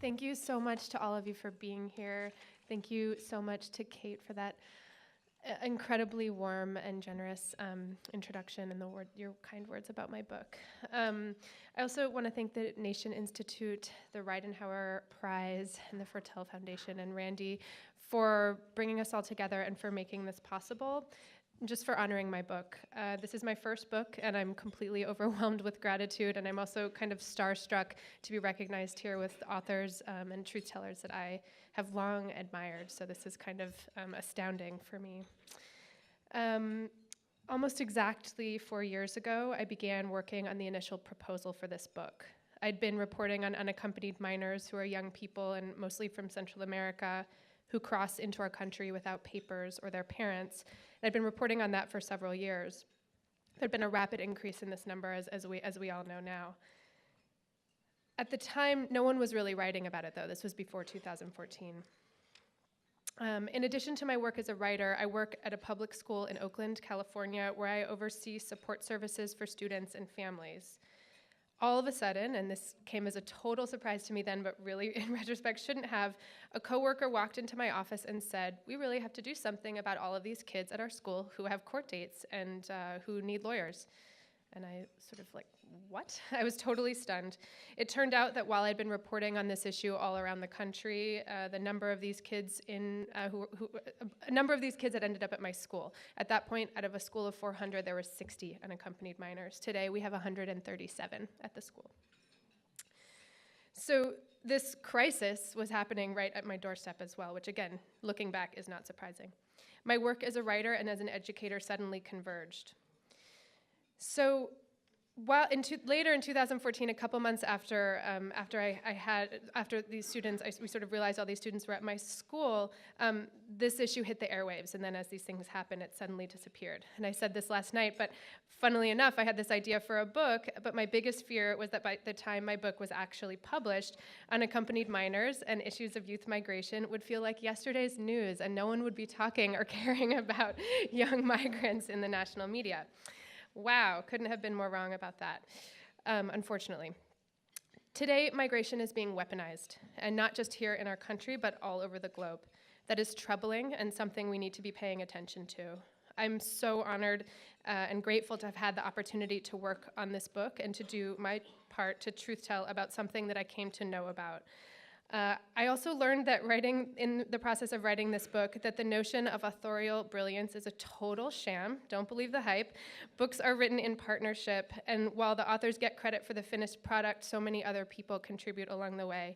Thank you so much to all of you for being here. Thank you so much to Kate for that incredibly warm and generous introduction and your kind words about my book. I also want to thank the Nation Institute, the Ridenhour Prize, and the Fertel Foundation, and Randy for bringing us all together and for making this possible, just for honoring my book. This is my first book, and I'm completely overwhelmed with gratitude, and I'm also kind of starstruck to be recognized here with authors and truth tellers that I have long admired, so this is kind of astounding for me. Almost exactly 4 years ago, I began working on the initial proposal for this book. I'd been reporting on unaccompanied minors who are young people, and mostly from Central America, who cross into our country without papers or their parents. And I'd been reporting on that for several years. There'd been a rapid increase in this number, as we all know now. At the time, no one was really writing about it, though. This was before 2014. In addition to my work as a writer, I work at a public school in Oakland, California, where I oversee support services for students and families. All of a sudden, and this came as a total surprise to me then, but really in retrospect shouldn't have, a coworker walked into my office and said, "We really have to do something about all of these kids at our school who have court dates and who need lawyers." And I sort of like, what? I was totally stunned. It turned out that while I'd been reporting on this issue all around the country, a number of these kids had ended up at my school. At that point, out of a school of 400, there were 60 unaccompanied minors. Today, we have 137 at the school. So this crisis was happening right at my doorstep as well, which again, looking back, is not surprising. My work as a writer and as an educator suddenly converged. So later in 2014, a couple months after these students, we sort of realized all these students were at my school, this issue hit the airwaves, and then as these things happen, it suddenly disappeared. And I said this last night, but funnily enough, I had this idea for a book, but my biggest fear was that by the time my book was actually published, unaccompanied minors and issues of youth migration would feel like yesterday's news, and no one would be talking or caring about young migrants in the national media. Wow, couldn't have been more wrong about that, unfortunately. Today, migration is being weaponized, and not just here in our country, but all over the globe. That is troubling and something we need to be paying attention to. I'm so honored and grateful to have had the opportunity to work on this book and to do my part to truth tell about something that I came to know about. I also learned that in the process of writing this book, that the notion of authorial brilliance is a total sham. Don't believe the hype. Books are written in partnership, and while the authors get credit for the finished product, so many other people contribute along the way.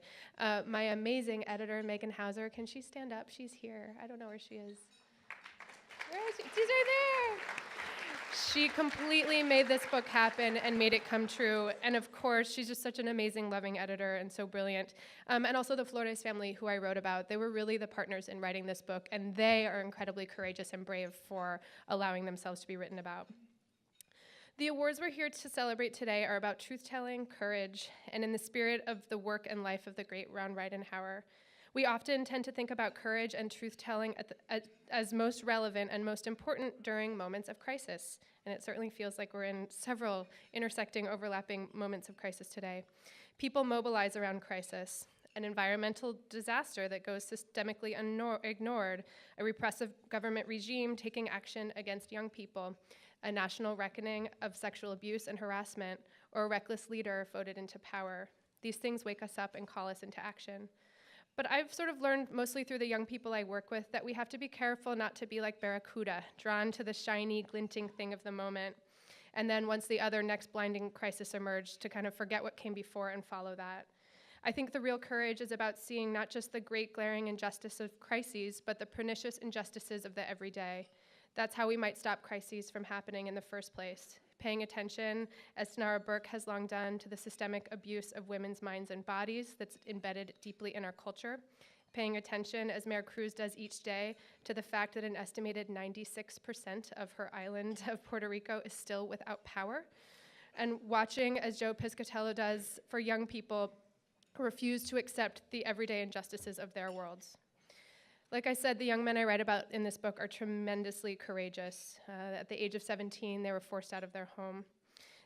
My amazing editor, Megan Hauser, can she stand up? She's here. I don't know where she is. Where is she? She's right there. She completely made this book happen and made it come true. And of course, she's just such an amazing, loving editor and so brilliant. And also the Flores family, who I wrote about, they were really the partners in writing this book, and they are incredibly courageous and brave for allowing themselves to be written about. The awards we're here to celebrate today are about truth-telling, courage, and in the spirit of the work and life of the great Ron Ridenhour. We often tend to think about courage and truth-telling as most relevant and most important during moments of crisis. And it certainly feels like we're in several intersecting, overlapping moments of crisis today. People mobilize around crisis: an environmental disaster that goes systemically ignored, a repressive government regime taking action against young people, a national reckoning of sexual abuse and harassment, or a reckless leader voted into power. These things wake us up and call us into action. But I've sort of learned, mostly through the young people I work with, that we have to be careful not to be like Barracuda, drawn to the shiny, glinting thing of the moment, and then once the other next blinding crisis emerged, to kind of forget what came before and follow that. I think the real courage is about seeing not just the great glaring injustice of crises, but the pernicious injustices of the everyday. That's how we might stop crises from happening in the first place. Paying attention, as Tanara Burke has long done, to the systemic abuse of women's minds and bodies that's embedded deeply in our culture. Paying attention, as Mayor Cruz does each day, to the fact that an estimated 96% of her island of Puerto Rico is still without power. And watching, as Joe Piscatello does, for young people who refuse to accept the everyday injustices of their worlds. Like I said, the young men I write about in this book are tremendously courageous. At the age of 17, they were forced out of their home.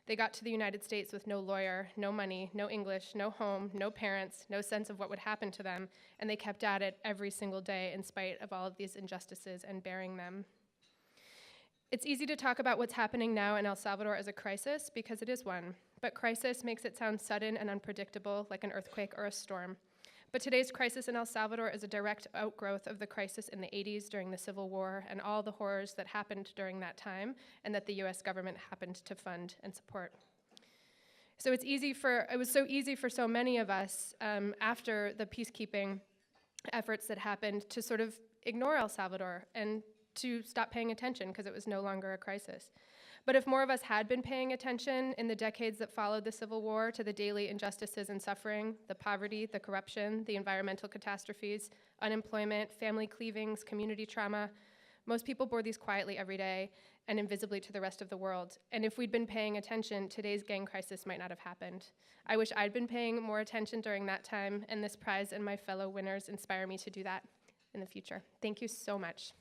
They got to the United States with no lawyer, no money, no English, no home, no parents, no sense of what would happen to them, and they kept at it every single day in spite of all of these injustices and bearing them. It's easy to talk about what's happening now in El Salvador as a crisis, because it is one, but crisis makes it sound sudden and unpredictable, like an earthquake or a storm. But today's crisis in El Salvador is a direct outgrowth of the crisis in the 80s during the Civil War and all the horrors that happened during that time and that the US government happened to fund and support. So it was so easy for so many of us after the peacekeeping efforts that happened to sort of ignore El Salvador and to stop paying attention because it was no longer a crisis. But if more of us had been paying attention in the decades that followed the Civil War to the daily injustices and suffering, the poverty, the corruption, the environmental catastrophes, unemployment, family cleavings, community trauma, most people bore these quietly every day and invisibly to the rest of the world. And if we'd been paying attention, today's gang crisis might not have happened. I wish I'd been paying more attention during that time, and this prize and my fellow winners inspire me to do that in the future. Thank you so much.